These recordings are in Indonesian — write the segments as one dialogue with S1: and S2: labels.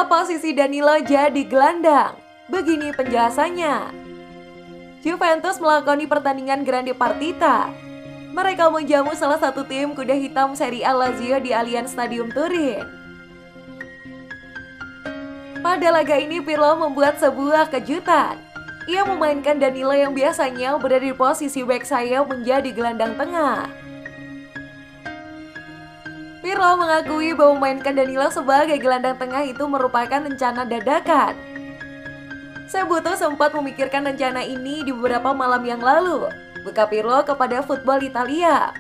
S1: Setelah posisi Danilo jadi gelandang, begini penjelasannya. Juventus melakoni pertandingan Grande Partita. Mereka menjamu salah satu tim kuda hitam Serie A Lazio di Allianz Stadium Turin. Pada laga ini Pirlo membuat sebuah kejutan. Ia memainkan Danilo yang biasanya berada di posisi bek sayap menjadi gelandang tengah. Pirlo mengakui bahwa memainkan Danilo sebagai gelandang tengah itu merupakan rencana dadakan. Sebuto sempat memikirkan rencana ini di beberapa malam yang lalu, buka Pirlo kepada Football Italia.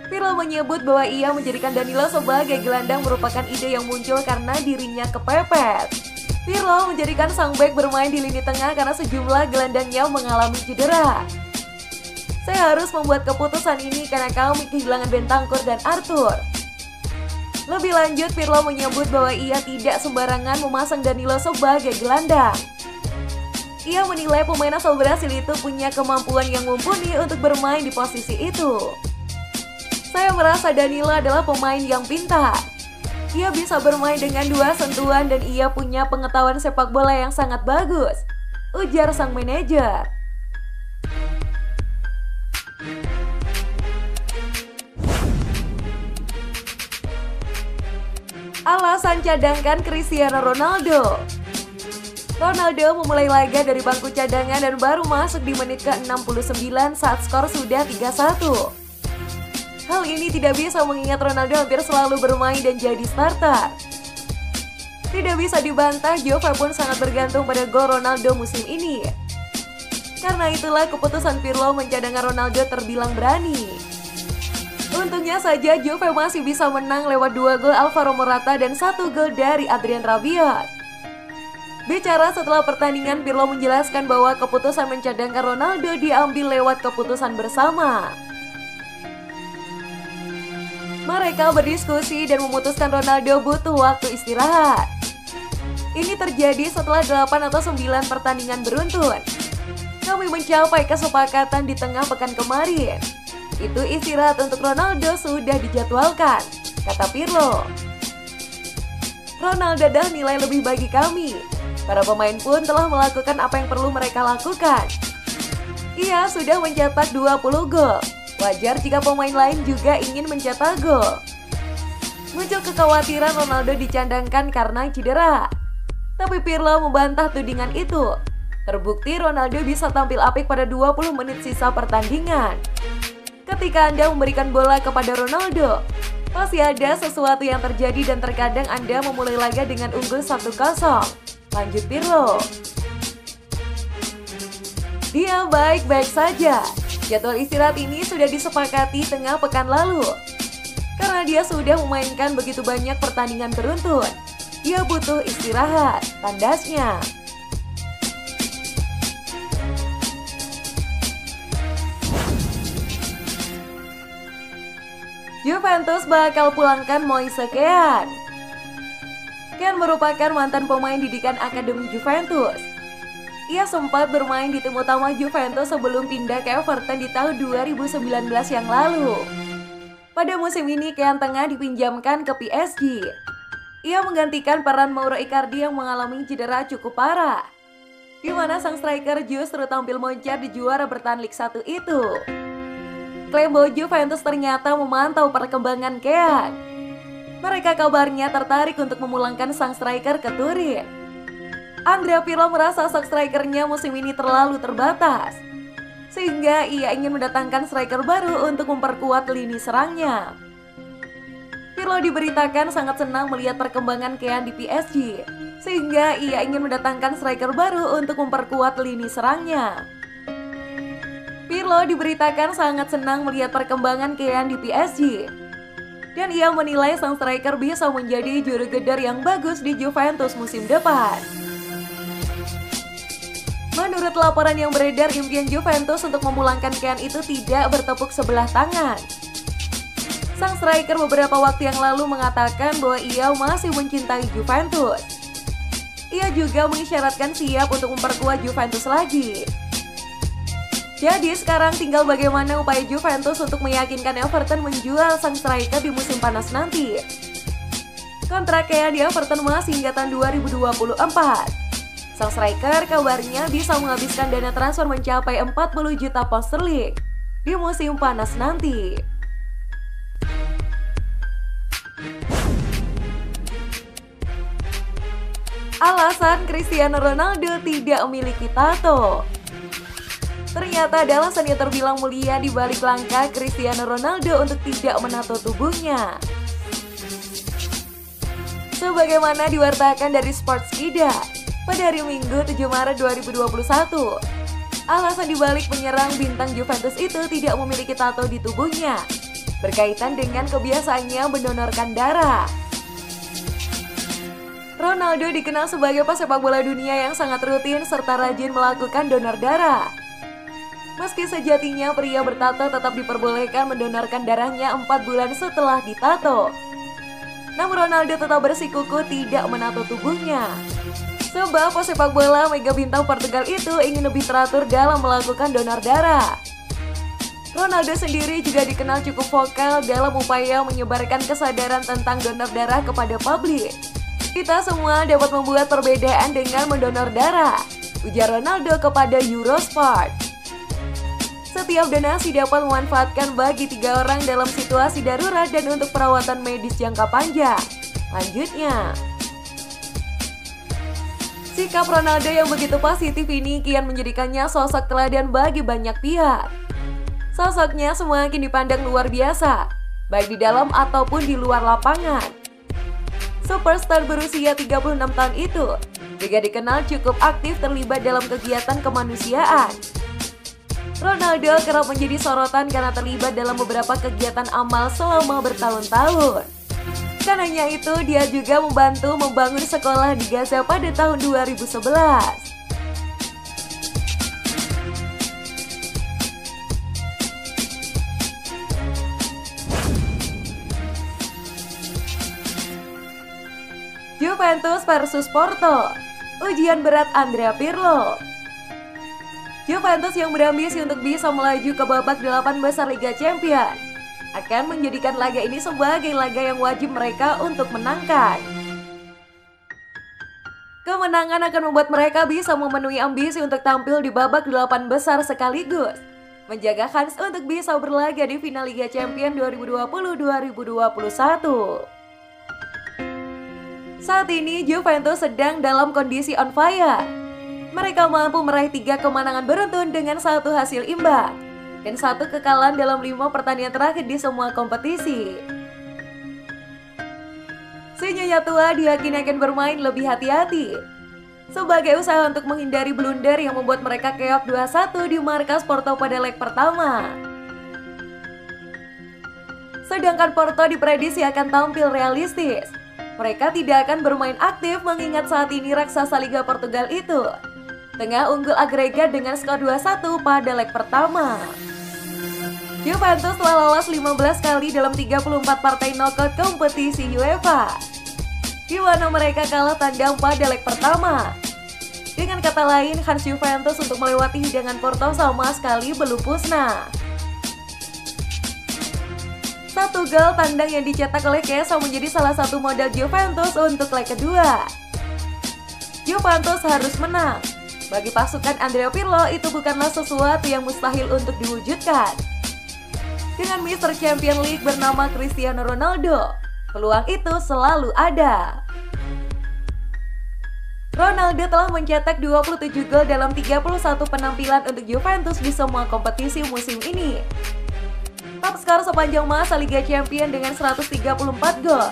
S1: Pirlo menyebut bahwa ia menjadikan Danilo sebagai gelandang merupakan ide yang muncul karena dirinya kepepet. Pirlo menjadikan sang bek bermain di lini tengah karena sejumlah gelandangnya mengalami cedera. Saya harus membuat keputusan ini karena kami kehilangan Bentancur dan Arthur. Lebih lanjut, Pirlo menyebut bahwa ia tidak sembarangan memasang Danilo sebagai gelandang. Ia menilai pemain asal Brasil itu punya kemampuan yang mumpuni untuk bermain di posisi itu. Saya merasa Danilo adalah pemain yang pintar. Ia bisa bermain dengan 2 sentuhan dan ia punya pengetahuan sepak bola yang sangat bagus, ujar sang manajer. Alasan cadangkan Cristiano Ronaldo. Ronaldo memulai laga dari bangku cadangan dan baru masuk di menit ke-69 saat skor sudah 3-1. Hal ini tidak bisa mengingat Ronaldo hampir selalu bermain dan jadi starter. Tidak bisa dibantah, Juve pun sangat bergantung pada gol Ronaldo musim ini. Karena itulah keputusan Pirlo mencadangkan Ronaldo terbilang berani. Untungnya saja Juve masih bisa menang lewat 2 gol Alvaro Morata dan 1 gol dari Adrien Rabiot. Bicara setelah pertandingan, Pirlo menjelaskan bahwa keputusan mencadangkan Ronaldo diambil lewat keputusan bersama. Mereka berdiskusi dan memutuskan Ronaldo butuh waktu istirahat. Ini terjadi setelah 8 atau 9 pertandingan beruntun. Kami mencapai kesepakatan di tengah pekan kemarin. Itu istirahat untuk Ronaldo sudah dijadwalkan, kata Pirlo. Ronaldo adalah nilai lebih bagi kami. Para pemain pun telah melakukan apa yang perlu mereka lakukan. Ia sudah mencetak 20 gol. Wajar jika pemain lain juga ingin mencetak gol. Muncul kekhawatiran Ronaldo dicandangkan karena cedera. Tapi Pirlo membantah tudingan itu. Terbukti Ronaldo bisa tampil apik pada 20 menit sisa pertandingan. Ketika Anda memberikan bola kepada Ronaldo, pasti ada sesuatu yang terjadi dan terkadang Anda memulai laga dengan unggul 1-0. Lanjut Pirlo. Dia baik-baik saja. Jadwal istirahat ini sudah disepakati tengah pekan lalu. Karena dia sudah memainkan begitu banyak pertandingan beruntun, dia butuh istirahat, tandasnya. Juventus bakal pulangkan Moise Kean. Kean merupakan mantan pemain didikan Akademi Juventus. Ia sempat bermain di tim utama Juventus sebelum pindah ke Everton di tahun 2019 yang lalu. Pada musim ini Kean tengah dipinjamkan ke PSG. Ia menggantikan peran Mauro Icardi yang mengalami cedera cukup parah, di mana sang striker justru tampil moncer di juara bertahan Liga 1 itu. Klaim bahwa Juventus ternyata memantau perkembangan Kean. Mereka kabarnya tertarik untuk memulangkan sang striker ke Turin. Andrea Pirlo merasa sang strikernya musim ini terlalu terbatas, sehingga ia ingin mendatangkan striker baru untuk memperkuat lini serangnya. Pirlo diberitakan sangat senang melihat perkembangan Kean di PSG, sehingga ia ingin mendatangkan striker baru untuk memperkuat lini serangnya. Pirlo diberitakan sangat senang melihat perkembangan Kean di PSG, dan ia menilai sang striker bisa menjadi juru gedor yang bagus di Juventus musim depan. Menurut laporan yang beredar, impian Juventus untuk memulangkan Kean itu tidak bertepuk sebelah tangan. Sang striker beberapa waktu yang lalu mengatakan bahwa ia masih mencintai Juventus. Ia juga mengisyaratkan siap untuk memperkuat Juventus lagi. Jadi sekarang tinggal bagaimana upaya Juventus untuk meyakinkan Everton menjual sang striker di musim panas nanti. kontraknya di Everton masih hingga tahun 2024. Sang striker kabarnya bisa menghabiskan dana transfer mencapai 40 juta pound sterling di musim panas nanti. Alasan Cristiano Ronaldo tidak memiliki tato. Ternyata ada alasan yang terbilang mulia di balik langkah Cristiano Ronaldo untuk tidak menato tubuhnya. Sebagaimana diwartakan dari Sportskida pada hari Minggu 7 Maret 2021, alasan dibalik penyerang bintang Juventus itu tidak memiliki tato di tubuhnya berkaitan dengan kebiasaannya mendonorkan darah. Ronaldo dikenal sebagai pesepak bola dunia yang sangat rutin serta rajin melakukan donor darah. Meski sejatinya pria bertato tetap diperbolehkan mendonorkan darahnya 4 bulan setelah ditato, namun Ronaldo tetap bersikukuh tidak menato tubuhnya. Sebab pesepak bola mega bintang Portugal itu ingin lebih teratur dalam melakukan donor darah. Ronaldo sendiri juga dikenal cukup vokal dalam upaya menyebarkan kesadaran tentang donor darah kepada publik. Kita semua dapat membuat perbedaan dengan mendonor darah, ujar Ronaldo kepada Eurosport. Setiap donasi dapat memanfaatkan bagi 3 orang dalam situasi darurat dan untuk perawatan medis jangka panjang. Lanjutnya, sikap Ronaldo yang begitu positif ini kian menjadikannya sosok teladan bagi banyak pihak. Sosoknya semakin dipandang luar biasa, baik di dalam ataupun di luar lapangan. Superstar berusia 36 tahun itu juga dikenal cukup aktif terlibat dalam kegiatan kemanusiaan. Ronaldo kerap menjadi sorotan karena terlibat dalam beberapa kegiatan amal selama bertahun-tahun. Bukan hanya itu, dia juga membantu membangun sekolah di Gaza pada tahun 2011. Juventus versus Porto, ujian berat Andrea Pirlo. Juventus yang berambisi untuk bisa melaju ke babak 8 besar Liga Champions akan menjadikan laga ini sebagai laga yang wajib mereka untuk menangkan. Kemenangan akan membuat mereka bisa memenuhi ambisi untuk tampil di babak 8 besar sekaligus, menjaga kans untuk bisa berlaga di final Liga Champions 2020-2021. Saat ini Juventus sedang dalam kondisi on fire. Mereka mampu meraih 3 kemenangan beruntun dengan 1 hasil imbang dan 1 kekalahan dalam 5 pertandingan terakhir di semua kompetisi. Si nyonya tua diyakini akan bermain lebih hati-hati sebagai usaha untuk menghindari blunder yang membuat mereka keok 2-1 di markas Porto pada leg pertama. Sedangkan Porto diprediksi akan tampil realistis. Mereka tidak akan bermain aktif mengingat saat ini raksasa Liga Portugal itu tengah unggul agregat dengan skor 2-1 pada leg pertama. Juventus telah lolos 15 kali dalam 34 partai knockout kompetisi UEFA, di mana mereka kalah tandang pada leg pertama. Dengan kata lain, Hans Juventus untuk melewati hidangan Porto sama sekali belum musnah. 1 gol tandang yang dicetak oleh Chiesa menjadi salah satu modal Juventus untuk leg kedua. Juventus harus menang. Bagi pasukan Andrea Pirlo itu bukanlah sesuatu yang mustahil untuk diwujudkan. Dengan Mr. Champions League bernama Cristiano Ronaldo, peluang itu selalu ada. Ronaldo telah mencetak 27 gol dalam 31 penampilan untuk Juventus di semua kompetisi musim ini. Top skor sepanjang masa Liga Champions dengan 134 gol.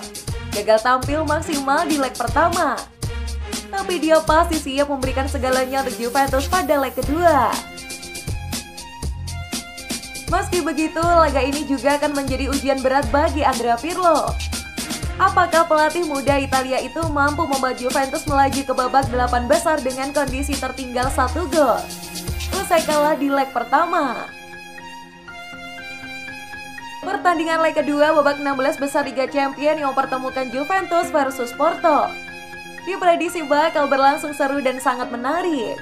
S1: Gagal tampil maksimal di leg pertama, tapi dia pasti siap memberikan segalanya untuk Juventus pada leg kedua. Meski begitu, laga ini juga akan menjadi ujian berat bagi Andrea Pirlo. Apakah pelatih muda Italia itu mampu membawa Juventus melaju ke babak 8 besar dengan kondisi tertinggal 1 gol usai kalah di leg pertama? Pertandingan leg kedua babak 16 besar Liga Champions yang mempertemukan Juventus versus Porto diprediksi bakal berlangsung seru dan sangat menarik.